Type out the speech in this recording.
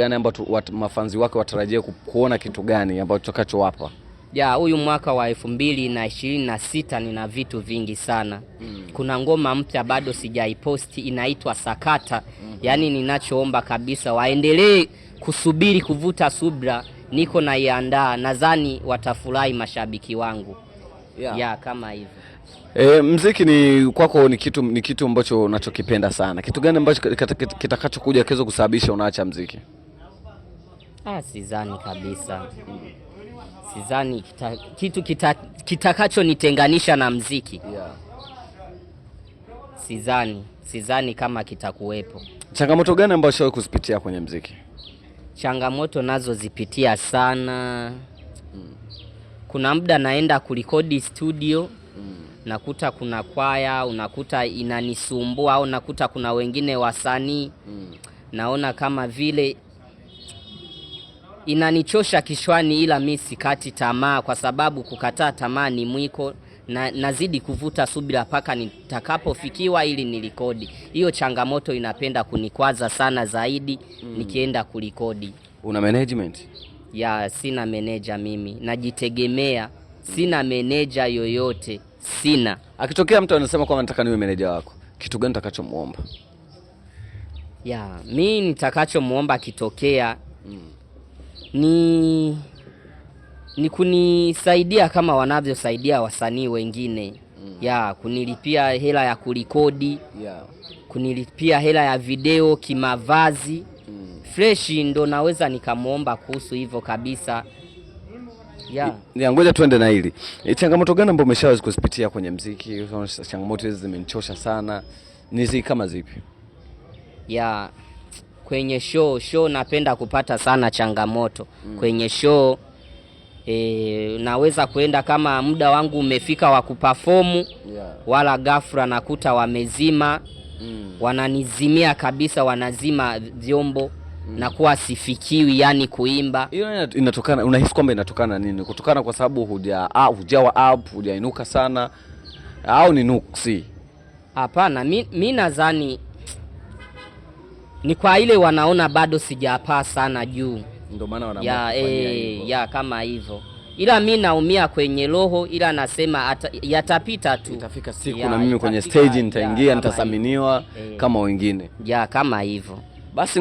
Gani ambapo mafanzi wake watarajie kuona kitu gani ambacho tutakachowapa? Ya, huyu mwaka wa 2026 nina vitu vingi sana. Kuna ngoma mpya bado sijaiposti inaitwa Sakata. Yaani ninachoomba kabisa waendelee kusubiri, kuvuta subra, niko naiandaa, nadhani watafurahi mashabiki wangu. Ya, kama hivyo. Muziki ni kwako ni kitu ambacho unachokipenda sana. Kitu gani ambacho kitakachokuja kesho kusababisha unaacha muziki? Sidhani kabisa. Sidhani kitu kitakacho nitenganisha na muziki. Sidhani kama kitakuwepo. Changamoto gani ambazo ushawahi kuzipitia kwenye muziki? Changamoto nazo zipitia sana. Kuna muda naenda kurekodi studio, nakuta kuna kwaya, unakuta inanisumbua, au nakuta kuna wengine wasanii, naona kama vile inanichosha kichwani, ila mimi sikati tamaa, kwa sababu kukataa tamaa ni mwiko, na nazidi kuvuta subira paka nitakapofikiwa ili nirekodi. Hiyo changamoto inapenda kunikwaza sana zaidi nikienda kurekodi. Una management? Ya, sina manager mimi. Najitegemea. Sina manager yoyote. Sina. Akitokea mtu anasema kwamba nataka niwe manager wako, kitu gani utakachomuomba? Ya, mimi nitakachomuomba kitokea ni kunisaidia kama wanavyosaidia wasanii wengine. Ya, kunilipia hela ya kurekodi, kunilipia hela ya video, kimavazi. Fresh ndo naweza nikamuomba kuhusu hivyo kabisa. Ya, ngoja tuende na hili. Changamoto gani ambazo umeshawahi kuzipitia kwenye muziki? Changamoto hizi zimenichosha sana. Ni kama zipi? Ya, kwenye show napenda kupata sana changamoto. Kwenye show naweza kuenda kama muda wangu umefika wa kuperform, wala ghafla nakuta wamezima, wananizimia kabisa, wanazima vyombo, na kuwa sifikiwi yani kuimba. Hiyo inatokana, unahisi kwamba inatokana nini? Kutokana kwa sababu hujawa up, hujainuka sana, au ni nuksi? Hapana, mimi nadhani ni kwa ile wanaona bado sijapaa sana juu, ndio maana wanaamua kufanya hivyo. Ya, kama hivyo. Ila mimi naumia kwenye roho, ila nasema yatapita tu. Itafika siku na mimi kwenye stage nitaingia, nitasaminiwa kama wengine. Ya, kama hivyo. Basi